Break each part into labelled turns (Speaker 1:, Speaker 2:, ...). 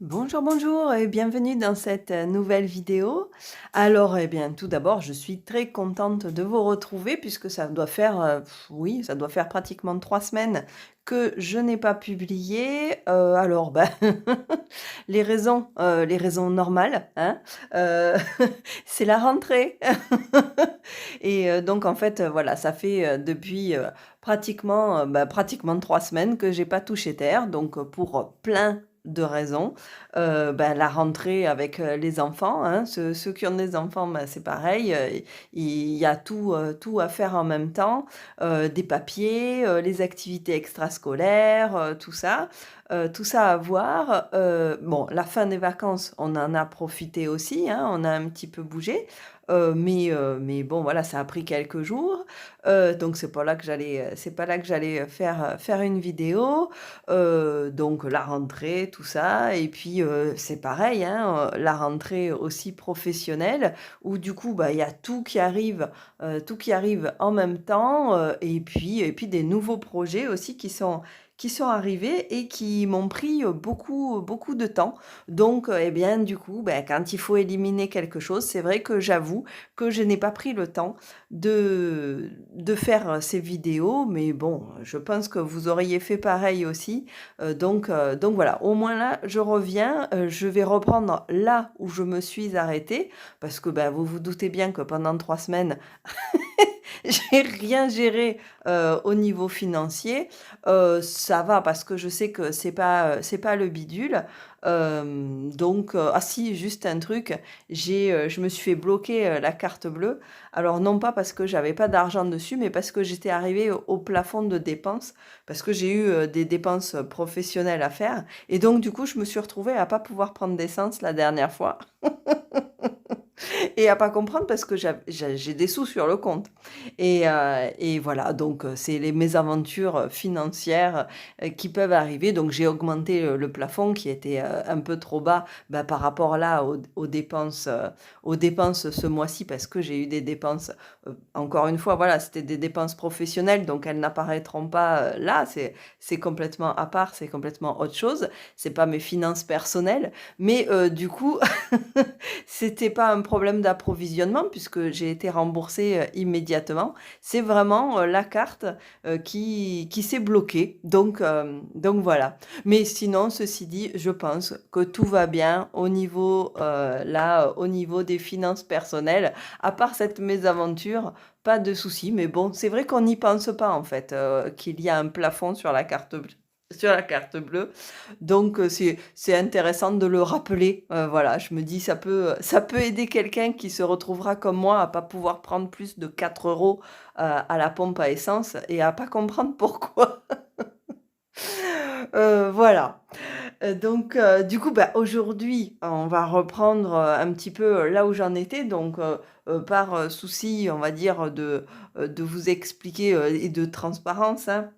Speaker 1: Bonjour, bonjour et bienvenue dans cette nouvelle vidéo. Alors, eh bien, tout d'abord, je suis très contente de vous retrouver puisque ça doit faire, oui, ça doit faire pratiquement 3 semaines que je n'ai pas publié. Alors, ben, les raisons normales, hein, euh, c'est la rentrée. Et donc, en fait, voilà, ça fait depuis pratiquement 3 semaines que j'ai pas touché terre. Donc, pour plein de raisons. La rentrée avec, les enfants, hein, ceux qui ont des enfants, ben, c'est pareil, il y a tout à faire en même temps, des papiers, les activités extrascolaires, tout ça à voir. Bon, la fin des vacances, on en a profité aussi, hein, on a un petit peu bougé, mais bon, voilà, ça a pris quelques jours, donc c'est pas là que j'allais, faire une vidéo. Donc la rentrée, tout ça et puis, c'est pareil, hein, la rentrée aussi professionnelle où du coup, bah, il y a tout qui arrive en même temps, et puis des nouveaux projets aussi qui sont arrivés et qui m'ont pris, beaucoup de temps. Donc, et bien, du coup, quand il faut éliminer quelque chose, c'est vrai que j'avoue que je n'ai pas pris le temps de faire, ces vidéos, mais bon, je pense que vous auriez fait pareil aussi. Donc voilà, au moins là, je reviens, je vais reprendre là où je me suis arrêtée parce que, bah, vous vous doutez bien que pendant 3 semaines, j'ai rien géré, au niveau financier. Ça va parce que je sais que c'est pas le bidule. Ah si, juste un truc, je me suis fait bloquer, la carte bleue. Alors non pas parce que j'avais pas d'argent dessus, mais parce que j'étais arrivée au plafond de dépenses, parce que j'ai eu, des dépenses, professionnelles à faire et donc du coup, je me suis retrouvée à pas pouvoir prendre d'essence la dernière fois. Et à pas comprendre parce que j'ai des sous sur le compte et voilà donc c'est les mésaventures, financières, qui peuvent arriver donc j'ai augmenté, le plafond qui était, un peu trop bas, bah, par rapport là aux dépenses ce mois-ci parce que j'ai eu des dépenses, encore une fois voilà, c'était des dépenses professionnelles donc elles n'apparaîtront pas, là, c'est complètement à part, c'est complètement autre chose. C'est pas mes finances personnelles mais du coup c'était pas un problème d'approvisionnement puisque j'ai été remboursée, immédiatement. C'est vraiment, la carte, qui s'est bloquée donc voilà. Mais sinon, ceci dit, je pense que tout va bien au niveau, au niveau des finances personnelles. À part cette mésaventure, pas de souci. Mais bon, c'est vrai qu'on n'y pense pas en fait, qu'il y a un plafond sur la carte bleue. Donc c'est intéressant de le rappeler, voilà. Je me dis ça peut aider quelqu'un qui se retrouvera comme moi à pas pouvoir prendre plus de 4 € à la pompe à essence et à pas comprendre pourquoi. Voilà. Du coup, bah, aujourd'hui, on va reprendre, un petit peu, là où j'en étais donc par, souci, on va dire, de vous expliquer, et de transparence, hein.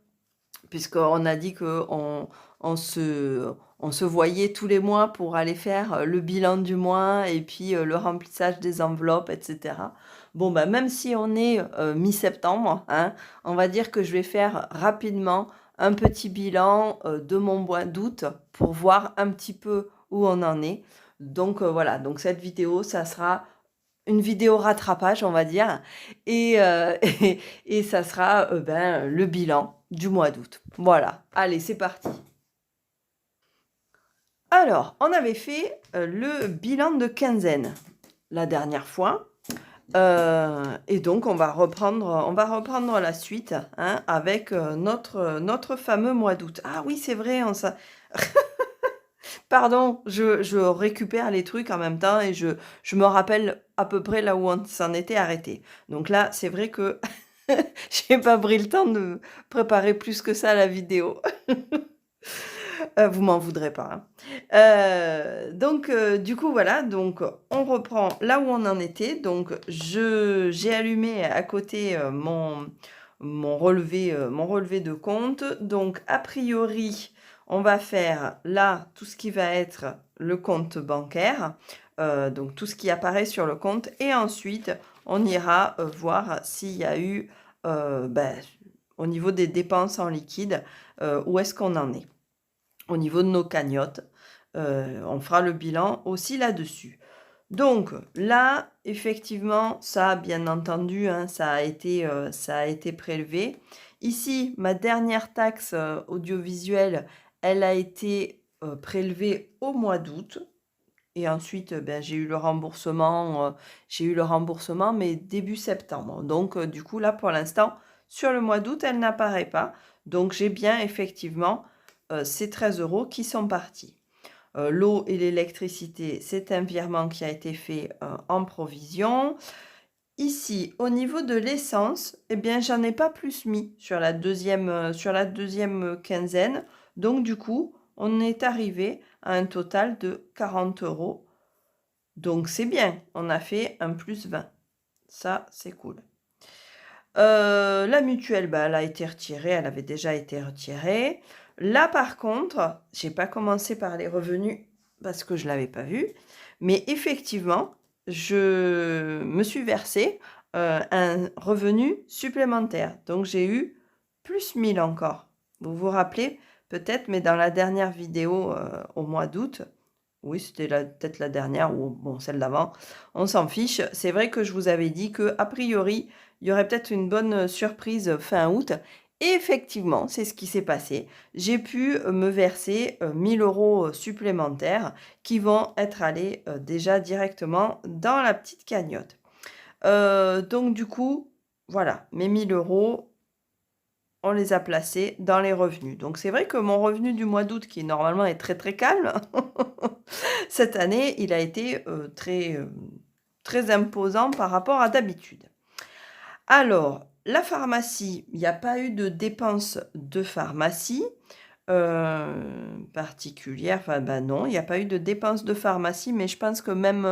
Speaker 1: Puisqu'on a dit on se on se voyait tous les mois pour aller faire, le bilan du mois et puis, le remplissage des enveloppes et cetera. Bon, bah, même si on est, mi-septembre, hein, on va dire que je vais faire rapidement un petit bilan, de mon mois d'août pour voir un petit peu où on en est. Donc, voilà, donc cette vidéo, ça sera une vidéo rattrapage, on va dire et ça sera, le bilan du mois d'août. Voilà, allez, c'est parti. Alors, on avait fait, le bilan de quinzaine la dernière fois, et donc on va reprendre la suite, hein, avec, notre fameux mois d'août. Ah oui, c'est vrai, on s'a pardon, je récupère les trucs en même temps et je me rappelle à peu près là où on s'en était arrêté. Donc là, c'est vrai que j'ai pas pris le temps de préparer plus que ça la vidéo. Vous m'en voudrez pas, hein. Du coup, voilà, donc on reprend là où on en était. Donc j'ai allumé à côté, mon relevé de compte. Donc a priori, on va faire là tout ce qui va être le compte bancaire, donc tout ce qui apparaît sur le compte et ensuite on ira, voir s'il y a eu, au niveau des dépenses en liquide, où est-ce qu'on en est? Au niveau de nos cagnottes. On fera le bilan aussi là-dessus. Donc là, effectivement, ça, bien entendu, hein, ça a été prélevé. Ici, ma dernière taxe, audiovisuelle, elle a été, prélevée au mois d'août et ensuite, ben, j'ai eu le remboursement, mais début septembre. Donc du coup, là, pour l'instant, sur le mois d'août, elle n'apparaît pas. Donc j'ai bien effectivement, ces 13 € qui sont partis. L'eau et l'électricité, c'est un virement qui a été fait, en provision. Ici, au niveau de l'essence, eh bien, j'en ai pas plus mis sur la deuxième quinzaine. Donc du coup, on est arrivé à un total de 40 €. Donc c'est bien, on a fait un plus 20. Ça, c'est cool. La mutuelle, bah, elle a été retirée, elle avait déjà été retirée. Là, par contre, j'ai pas commencé par les revenus parce que je l'avais pas vu, mais effectivement, je me suis versé, un revenu supplémentaire. Donc j'ai eu plus 1000 encore. Vous vous rappelez peut-être, mais dans la dernière vidéo, au mois d'août, oui, c'était peut-être la dernière ou bon, celle d'avant, on s'en fiche. C'est vrai que je vous avais dit que a priori, il y aurait peut-être une bonne surprise fin août. Et effectivement, c'est ce qui s'est passé. J'ai pu me verser 1000 € supplémentaires qui vont être allés déjà directement dans la petite cagnotte. Donc du coup, voilà, mes 1000 €, on les a placés dans les revenus. Donc c'est vrai que mon revenu du mois d'août, qui normalement est très très calme, cette année, il a été très imposant par rapport à d'habitude. Alors, la pharmacie, il n'y a pas eu de dépenses de pharmacie particulières. Enfin, ben non, il n'y a pas eu de dépenses de pharmacie, mais je pense que même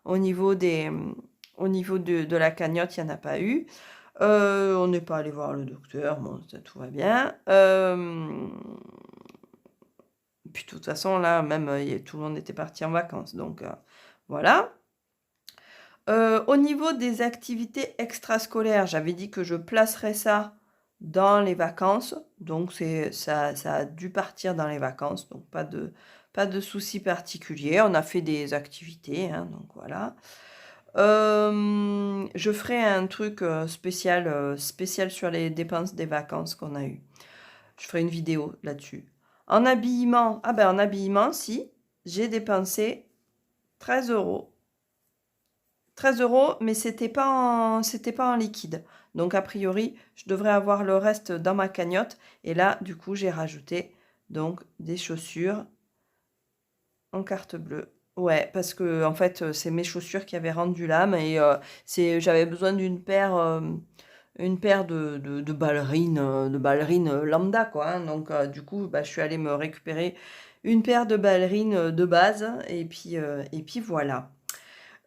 Speaker 1: au niveau de la cagnotte, il n'y en a pas eu. On n'est pas allé voir le docteur, bon, ça, tout va bien. Puis de toute façon, là, même, tout le monde était parti en vacances, donc voilà. Au niveau des activités extrascolaires, j'avais dit que je placerais ça dans les vacances, donc ça a dû partir dans les vacances, donc pas de souci particulier. On a fait des activités, hein, donc voilà. Je ferai un truc, spécial sur les dépenses des vacances qu'on a eues. Je ferai une vidéo là-dessus. En habillement, ah ben en habillement, si, j'ai dépensé 13 €. 13 €, mais c'était pas en liquide. Donc a priori, je devrais avoir le reste dans ma cagnotte. Et là, du coup, j'ai rajouté donc des chaussures en carte bleue. Ouais, parce que en fait, c'est mes chaussures qui avaient rendu l'âme et j'avais besoin une paire de ballerines lambda, quoi, hein. Donc du coup, bah, je suis allée me récupérer une paire de ballerines de base et puis voilà.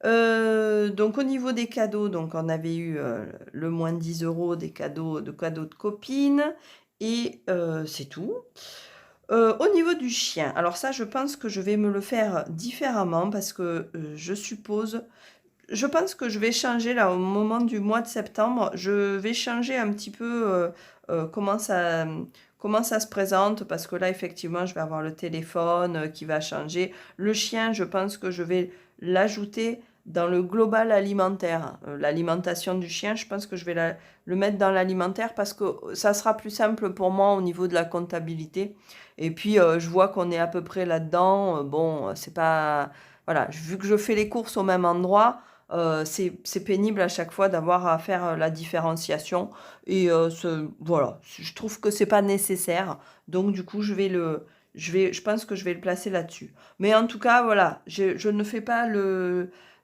Speaker 1: Donc au niveau des cadeaux, donc on avait eu, le moins 10 € des cadeaux de copines et c'est tout. Au niveau du chien, alors ça, je pense que je vais me le faire différemment parce que, je pense que je vais changer là au moment du mois de septembre. Je vais changer un petit peu, comment ça se présente parce que là, effectivement, je vais avoir le téléphone, qui va changer. Le chien, je pense que je vais l'ajouter dans le global alimentaire. L'alimentation du chien, je pense que je vais le mettre dans l'alimentaire parce que ça sera plus simple pour moi au niveau de la comptabilité. Et puis, je vois qu'on est à peu près là-dedans. Bon, c'est pas... Voilà, vu que je fais les courses au même endroit, c'est pénible à chaque fois d'avoir à faire la différenciation. Et voilà, je trouve que c'est pas nécessaire. Donc du coup, je pense que je vais le placer là-dessus. Mais en tout cas, voilà, je ne fais pas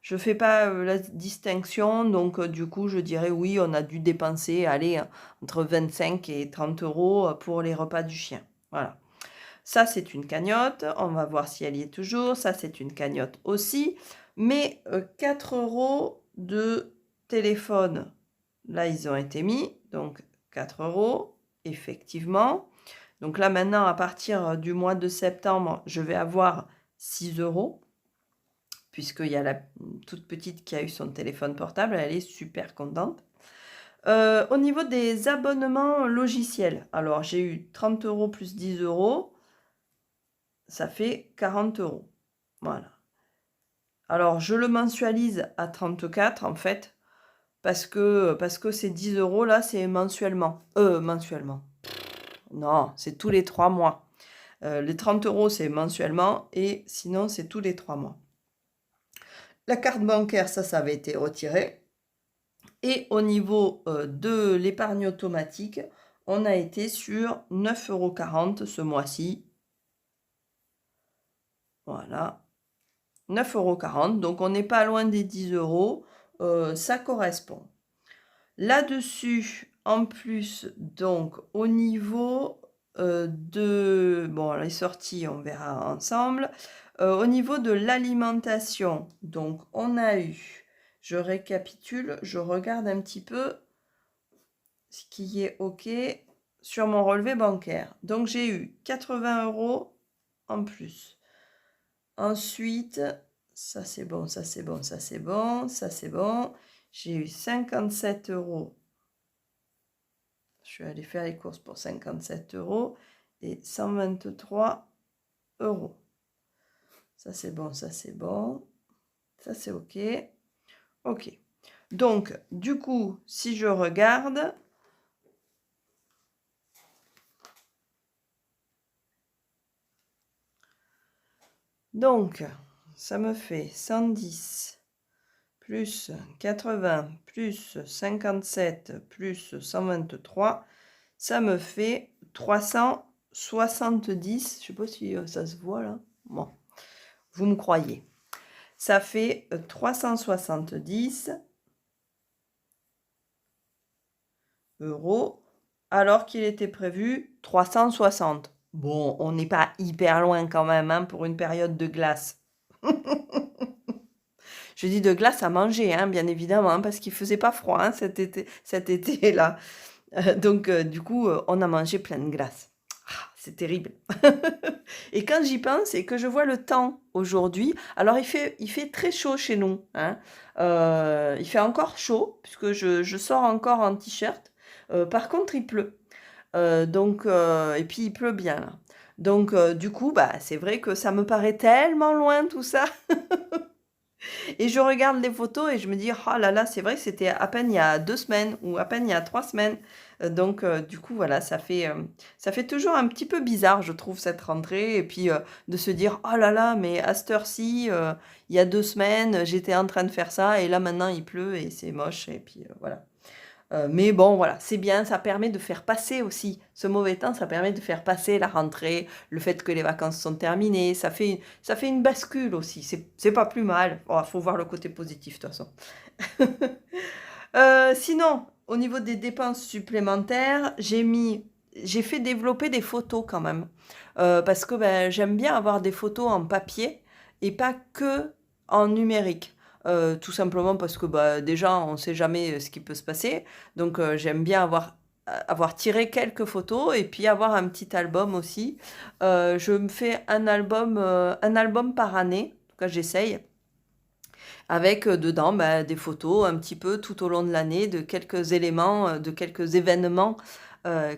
Speaker 1: je fais pas la distinction. Donc du coup, je dirais oui, on a dû dépenser, allez, entre 25 et 30 € pour les repas du chien. Voilà. Ça, c'est une cagnotte. On va voir si elle y est toujours. Ça, c'est une cagnotte aussi. Mais 4 € de téléphone, là, ils ont été mis. Donc, 4 €, effectivement. Donc là, maintenant, à partir du mois de septembre, je vais avoir 6 €, puisqu'il y a la toute petite qui a eu son téléphone portable. Elle est super contente. Au niveau des abonnements logiciels, alors j'ai eu 30 € plus 10 €. ça fait 40 €. Voilà. Alors je le mensualise à 34 en fait, parce que ces 10 € là, c'est mensuellement. Mensuellement. Non, c'est tous les 3 mois. Les 30 € c'est mensuellement et sinon c'est tous les 3 mois. La carte bancaire, ça avait été retiré et au niveau, de l'épargne automatique, on a été sur 9,40 € ce mois-ci. Voilà, 9,40 €, donc on n'est pas loin des 10 €, ça correspond. Là-dessus, en plus, donc au niveau, de bon les sorties, on verra ensemble. Au niveau de l'alimentation, donc on a eu, je récapitule, je regarde un petit peu ce qui est OK sur mon relevé bancaire. Donc j'ai eu 80 € en plus. Ensuite, ça c'est bon, ça c'est bon, ça c'est bon, ça c'est bon. J'ai eu 57 €. Je suis allée faire les courses pour 57 € et 123 €. Ça c'est bon, ça c'est bon. Ça c'est OK. OK. Donc, du coup, si je regarde, donc, ça me fait 110 plus 80 plus 57 plus 123, ça me fait 370. Je sais pas si ça se voit là. Bon, vous me croyez. Ça fait 370 € alors qu'il était prévu 360. Bon, on n'est pas hyper loin quand même hein, pour une période de glace. Je dis de glace à manger, hein, bien évidemment, hein, parce qu'il faisait pas froid hein, cet été-là. Donc, du coup, on a mangé plein de glace. Ah, c'est terrible. Et quand j'y pense et que je vois le temps aujourd'hui, alors il fait très chaud chez nous, hein. Il fait encore chaud puisque je sors encore en t-shirt. Par contre, il pleut. Et puis il pleut bien là. Donc, du coup, bah, c'est vrai que ça me paraît tellement loin tout ça. Et je regarde les photos et je me dis: «Oh là là, c'est vrai que c'était à peine il y a 2 semaines ou à peine il y a 3 semaines». Donc du coup, voilà, ça fait toujours un petit peu bizarre, je trouve, cette rentrée et puis, de se dire: «Oh là là, mais à cette heure-ci, il y a 2 semaines, j'étais en train de faire ça et là maintenant il pleut et c'est moche» et puis, voilà. Mais bon, voilà, c'est bien, ça permet de faire passer aussi ce mauvais temps, ça permet de faire passer la rentrée, le fait que les vacances sont terminées, ça fait une bascule aussi, c'est pas plus mal. Oh, faut voir le côté positif de toute façon. Sinon, au niveau des dépenses supplémentaires, j'ai fait développer des photos quand même, parce que, ben, j'aime bien avoir des photos en papier et pas que en numérique. Tout simplement parce que, bah, déjà, on ne sait jamais, ce qui peut se passer. Donc, j'aime bien avoir tiré quelques photos et puis avoir un petit album aussi. Je me fais un album par année, en tout cas j'essaye. Avec, dedans, bah, des photos un petit peu tout au long de l'année de quelques éléments, de quelques événements,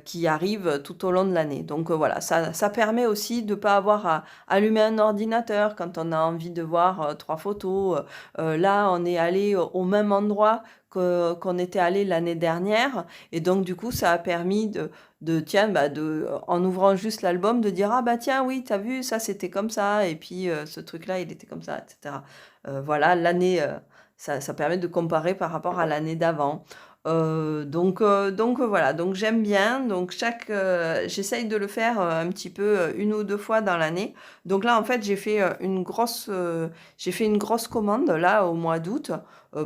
Speaker 1: qui arrivent tout au long de l'année. Donc, voilà, ça permet aussi de ne pas avoir à allumer un ordinateur quand on a envie de voir, 3 photos. Là, on est allé au même endroit qu'on était allé l'année dernière et donc du coup, ça a permis de tiens, bah, en ouvrant juste l'album, de dire: «Ah bah tiens, oui, t'as vu, ça c'était comme ça et puis, ce truc-là, il était comme ça» et cetera. Voilà, l'année, ça permet de comparer par rapport à l'année d'avant. Donc voilà, donc j'aime bien, donc j'essaye de le faire, un petit peu, 1 ou 2 fois dans l'année. Donc là, en fait, j'ai fait une grosse commande là, au mois d'août,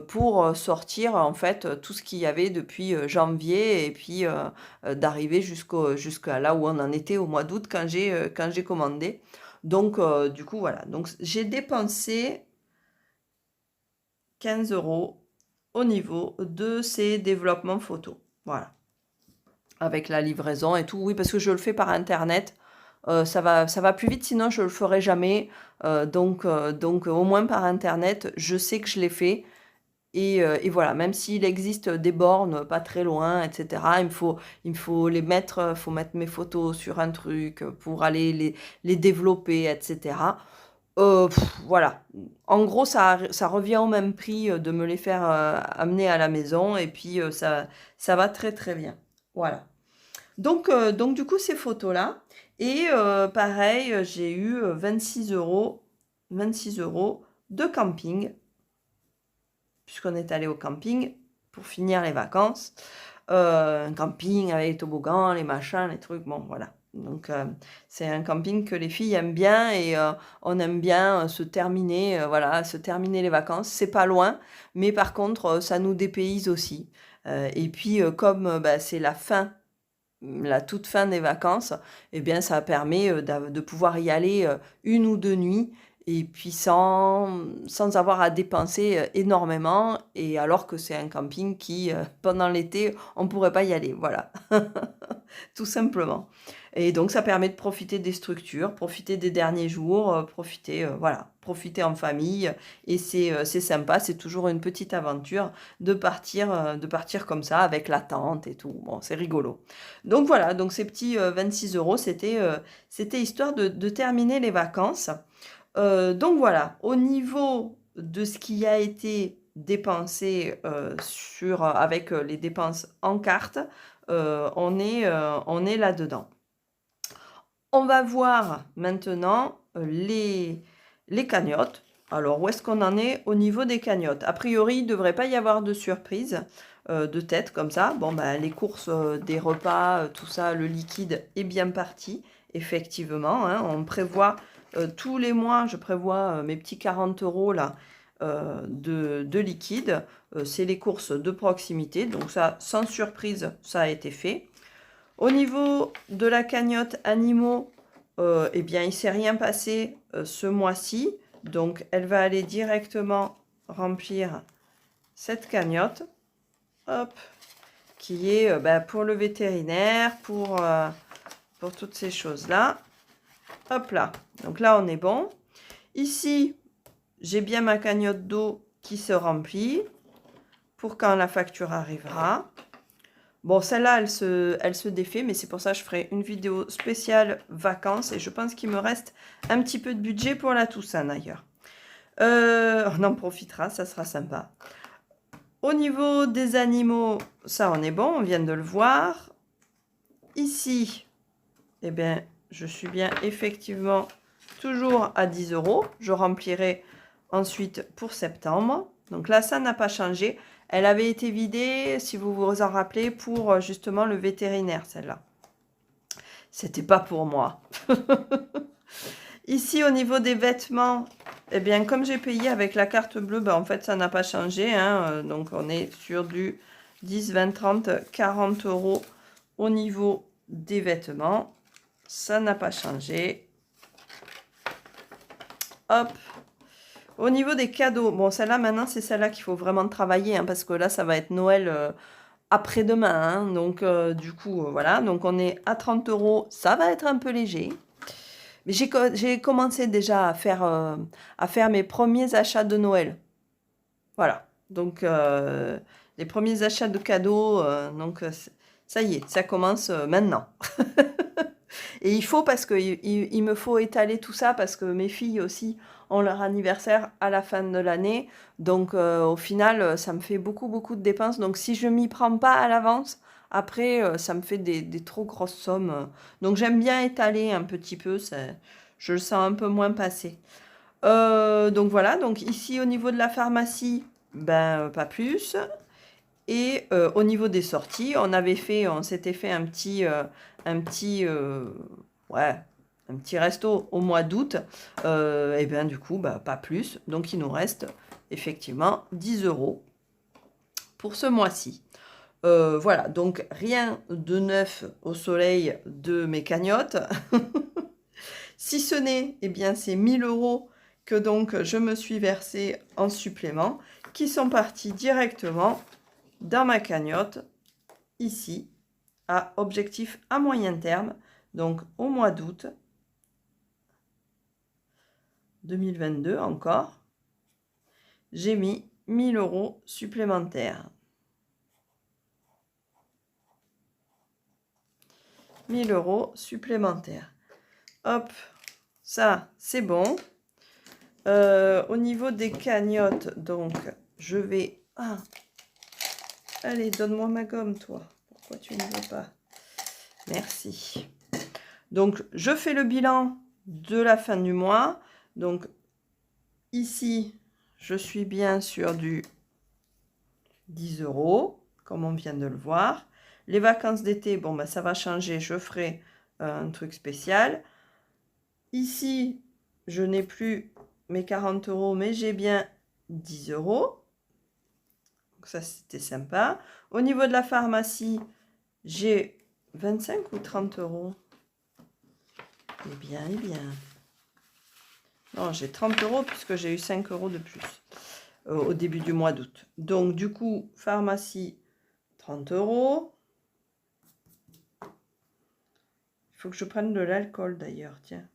Speaker 1: pour, sortir en fait, tout ce qu'il y avait depuis, janvier et puis, d'arriver jusqu'à là où on en était au mois d'août quand j'ai commandé. Donc du coup, voilà, donc j'ai dépensé 15 € au niveau de ces développements photos. Voilà, avec la livraison et tout. Oui, parce que je le fais par internet, ça va plus vite, sinon je le ferais jamais, donc au moins par internet, je sais que je l'ai fait Et voilà, même s'il existe des bornes pas très loin, et cetera, il me faut les mettre, faut mettre mes photos sur un truc, pour aller les développer, et cetera. Voilà. En gros, ça revient au même prix, de me les faire, amener à la maison et puis, ça va très, très bien. Voilà. Donc du coup, ces photos-là et pareil, j'ai eu, 26 € de camping, puisqu'on est allé au camping pour finir les vacances. Un camping avec les toboggans, les machins, les trucs, bon voilà. Donc c'est un camping que les filles aiment bien et on aime bien, se terminer, voilà, se terminer les vacances. C'est pas loin, mais par contre, ça nous dépayse aussi. Et puis, comme, bah, c'est la toute fin des vacances, eh bien ça permet, de pouvoir y aller, 1 ou 2 nuits et puis sans avoir à dépenser, énormément et alors que c'est un camping qui, pendant l'été, on ne pourrait pas y aller, voilà. Tout simplement. Et donc ça permet de profiter des structures, profiter des derniers jours, profiter, voilà, profiter en famille et c'est sympa, c'est toujours une petite aventure de partir comme ça avec la tente et tout. Bon, c'est rigolo. Donc voilà, donc ces petits, 26 €, c'était histoire de terminer les vacances. Donc voilà, au niveau de ce qui a été dépensé, avec, les dépenses en carte, on est là-dedans. On va voir maintenant, les cagnottes. Alors où est-ce qu'on en est au niveau des cagnottes? A priori, il ne devrait pas y avoir de surprise, de tête comme ça. Bon, bah, les courses, des repas, tout ça, le liquide est bien parti, effectivement, hein. On prévoit, tous les mois, je prévois, mes petits 40 € là, de liquide. C'est les courses de proximité, donc ça, sans surprise, ça a été fait. Au niveau de la cagnotte animaux, eh bien, il ne s'est rien passé, ce mois-ci. Donc, elle va aller directement remplir cette cagnotte. Hop, qui est, bah, pour le vétérinaire, pour toutes ces choses-là. Hop là. Donc là, on est bon. Ici, j'ai bien ma cagnotte d'eau qui se remplit pour quand la facture arrivera. Bon, celle-là, elle se défait, mais c'est pour ça que je ferai une vidéo spéciale vacances et je pense qu'il me reste un petit peu de budget pour la Toussaint d'ailleurs. On en profitera, ça sera sympa. Au niveau des animaux, ça on est bon, on vient de le voir. Ici, eh bien, je suis bien effectivement toujours à 10 €. Je remplirai ensuite pour septembre. Donc là, ça n'a pas changé. Elle avait été vidée, si vous vous en rappelez, pour justement le vétérinaire, celle-là. C'était pas pour moi. Ici, au niveau des vêtements, eh bien, comme j'ai payé avec la carte bleue, ben, en fait, ça n'a pas changé, hein. Donc, on est sur du 10, 20, 30, 40 € au niveau des vêtements. Ça n'a pas changé. Hop. Au niveau des cadeaux, bon, celle-là, maintenant, c'est celle-là qu'il faut vraiment travailler, hein, parce que là, ça va être Noël après-demain. Hein, donc, du coup, voilà. Donc, on est à 30 €. Ça va être un peu léger. Mais j'ai commencé déjà à faire mes premiers achats de Noël. Voilà. Donc, les premiers achats de cadeaux, donc, ça y est, ça commence maintenant. Et il faut parce qu'il me faut étaler tout ça parce que mes filles aussi ont leur anniversaire à la fin de l'année. Donc au final, ça me fait beaucoup, beaucoup de dépenses. Donc si je m'y prends pas à l'avance, après, ça me fait des trop grosses sommes. Donc j'aime bien étaler un petit peu, je le sens un peu moins passer. Donc voilà, donc ici au niveau de la pharmacie, ben pas plus. Et au niveau des sorties, on s'était fait un petit, ouais, un petit resto au mois d'août. Et bien du coup, bah, pas plus. Donc il nous reste effectivement 10 € pour ce mois-ci. Voilà, donc rien de neuf au soleil de mes cagnottes. Si ce n'est, eh bien c'est 1 000 € que donc je me suis versé en supplément, qui sont partis directement dans ma cagnotte, ici, à objectif à moyen terme, donc au mois d'août 2022 encore, j'ai mis 1000 € supplémentaires. 1000 € supplémentaires. Hop, ça, c'est bon. Au niveau des cagnottes, donc, je vais... Ah, allez, donne-moi ma gomme, toi. Pourquoi tu ne veux pas? Merci. Donc, je fais le bilan de la fin du mois. Donc, ici, je suis bien sur du 10 €, comme on vient de le voir. Les vacances d'été, bon, bah, ça va changer. Je ferai un truc spécial. Ici, je n'ai plus mes 40 €, mais j'ai bien 10 €. Donc ça, c'était sympa. Au niveau de la pharmacie, j'ai 25 ou 30 €. Eh bien, eh bien. Non, j'ai 30 € puisque j'ai eu 5 € de plus au début du mois d'août. Donc, du coup, pharmacie, 30 €. Il faut que je prenne de l'alcool d'ailleurs, tiens.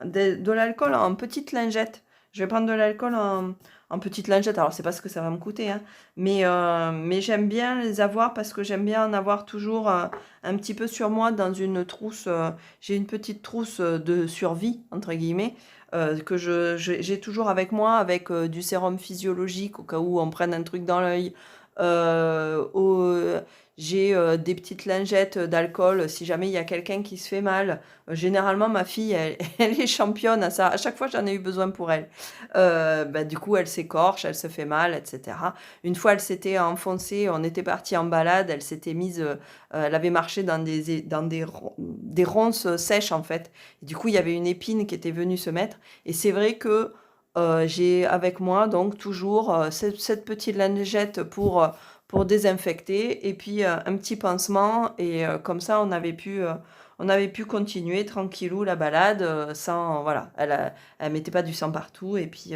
Speaker 1: De l'alcool en petite lingette. Je vais prendre de l'alcool en petite lingette. Alors, c'est pas ce que ça va me coûter, hein. Mais j'aime bien les avoir parce que j'aime bien en avoir toujours un petit peu sur moi dans une trousse. J'ai une petite trousse de survie, entre guillemets, que j'ai toujours avec moi, avec du sérum physiologique au cas où on prenne un truc dans l'œil. Euh, au- j'ai des petites lingettes d'alcool si jamais il y a quelqu'un qui se fait mal. Généralement, ma fille, elle, elle est championne à ça. À chaque fois, j'en ai eu besoin pour elle. Bah, du coup, elle s'écorche, elle se fait mal, etc. Une fois, elle s'était enfoncée, on était parti en balade, elle s'était mise, elle avait marché des ronces sèches, en fait. Et du coup, il y avait une épine qui était venue se mettre. Et c'est vrai que j'ai avec moi, donc, toujours cette petite lingette pour désinfecter et puis un petit pansement. Et comme ça, on avait pu continuer tranquillou la balade sans, voilà, elle mettait pas du sang partout et puis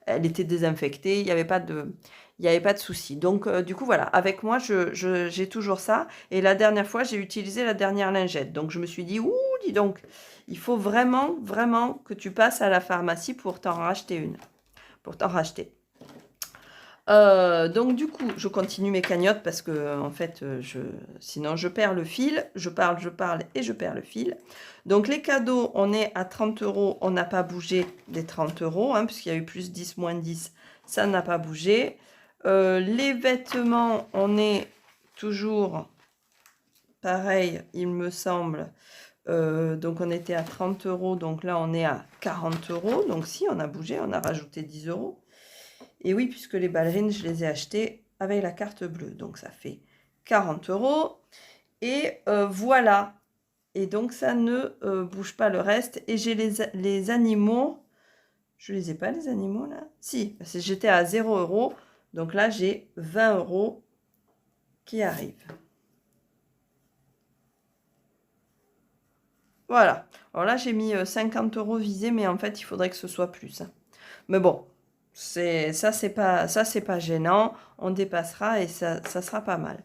Speaker 1: elle était désinfectée, il n'y avait pas de souci. Donc du coup voilà, avec moi j'ai toujours ça et la dernière fois j'ai utilisé la dernière lingette. Donc je me suis dit ouh dis donc, il faut vraiment vraiment que tu passes à la pharmacie pour t'en racheter une, pour t'en racheter. Donc du coup, je continue mes cagnottes parce que en fait, sinon je perds le fil. Je parle et je perds le fil. Donc les cadeaux, on est à 30 €. On n'a pas bougé des 30 € hein, puisqu'il y a eu plus 10, moins 10. Ça n'a pas bougé. Les vêtements, on est toujours pareil, il me semble. Donc on était à 30 €. Donc là, on est à 40 €. Donc si, on a bougé, on a rajouté 10 €. Et oui, puisque les ballerines, je les ai achetées avec la carte bleue. Donc, ça fait 40 €. Et voilà. Et donc, ça ne bouge pas le reste. Et j'ai les animaux. Je les ai pas, les animaux, là? Si, parce que j'étais à 0 €. Donc là, j'ai 20 € qui arrivent. Voilà. Alors là, j'ai mis 50 € visés, mais en fait, il faudrait que ce soit plus, hein. Mais bon, c'est pas gênant. On dépassera et ça sera pas mal.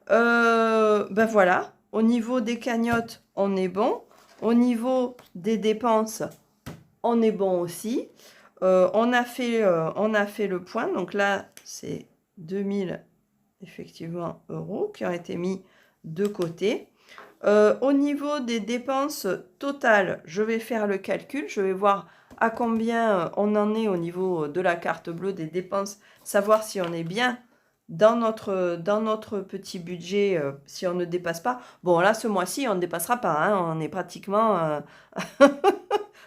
Speaker 1: Ben voilà. Au niveau des cagnottes, on est bon. Au niveau des dépenses, on est bon aussi. On a fait le point. Donc là, c'est 2000 effectivement euros qui ont été mis de côté. Au niveau des dépenses totales, je vais faire le calcul. Je vais voir à combien on en est au niveau de la carte bleue des dépenses, savoir si on est bien dans notre petit budget, si on ne dépasse pas. Bon, là, ce mois-ci, on ne dépassera pas, hein, on est pratiquement...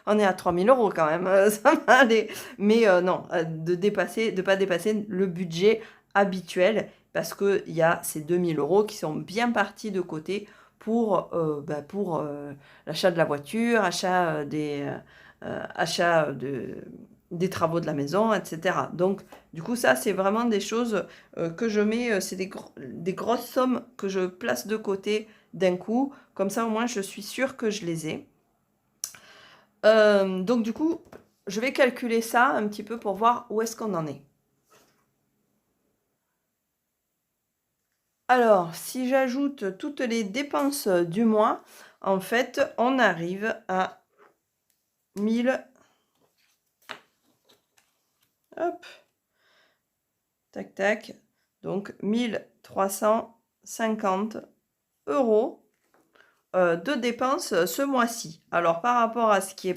Speaker 1: on est à 3000 € quand même, ça va aller. Mais non, de pas dépasser le budget habituel, parce qu'il y a ces 2000 € qui sont bien partis de côté pour l'achat de la voiture, achat des travaux de la maison, etc. Donc, du coup, ça, c'est vraiment des choses que je mets, c'est des grosses sommes que je place de côté d'un coup. Comme ça, au moins, je suis sûre que je les ai. Donc, du coup, je vais calculer ça un petit peu pour voir où est-ce qu'on en est. Alors, si j'ajoute toutes les dépenses du mois, en fait, on arrive à 1000. Hop. tac, tac, donc 1350 € de dépenses ce mois-ci. Alors par rapport à ce qui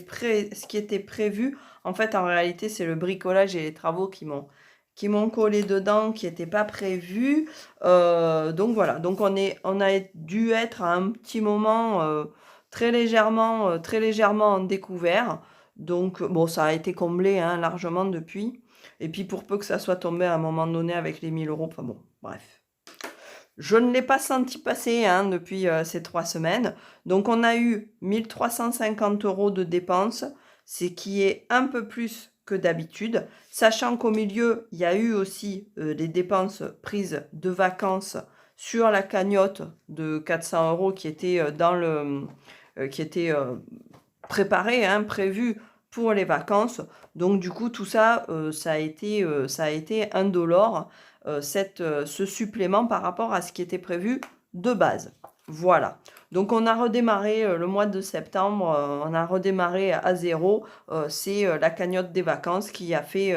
Speaker 1: était prévu, en fait en réalité c'est le bricolage et les travaux qui m'ont collé dedans, qui n'étaient pas prévus. Donc voilà, donc on a dû être à un petit moment très légèrement en découvert. Donc bon, ça a été comblé hein, largement depuis. Et puis pour peu que ça soit tombé à un moment donné avec les 1000 €, enfin bon, bref. Je ne l'ai pas senti passer hein, depuis ces 3 semaines. Donc on a eu 1350 € de dépenses, ce qui est un peu plus que d'habitude, sachant qu'au milieu, il y a eu aussi des dépenses prises de vacances sur la cagnotte de 400 € qui était qui était préparée, hein, prévue pour les vacances. Donc du coup, tout ça, ça a été indolore, ce supplément par rapport à ce qui était prévu de base. Voilà. Donc on a redémarré le mois de septembre, on a redémarré à zéro. C'est la cagnotte des vacances qui a fait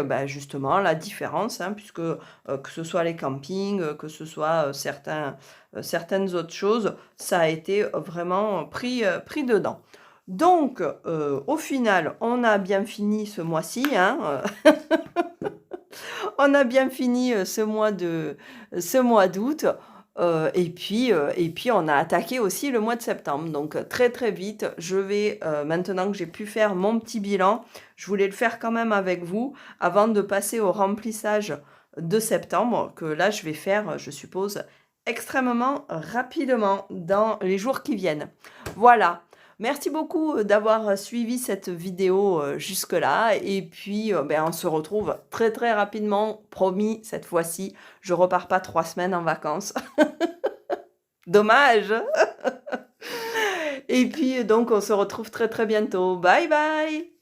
Speaker 1: bah, justement la différence, hein, puisque que ce soit les campings, que ce soit certaines autres choses, ça a été vraiment pris dedans. Donc, au final, on a bien fini ce mois-ci, hein, on a bien fini ce mois d'août, et puis on a attaqué aussi le mois de septembre. Donc, très, très vite, je vais, maintenant que j'ai pu faire mon petit bilan, je voulais le faire quand même avec vous avant de passer au remplissage de septembre, que là, je vais faire, je suppose, extrêmement rapidement dans les jours qui viennent. Voilà. Merci beaucoup d'avoir suivi cette vidéo jusque-là. Et puis, ben, on se retrouve très très rapidement. Promis, cette fois-ci, je repars pas 3 semaines en vacances. Dommage. Et puis, donc, on se retrouve très très bientôt. Bye bye.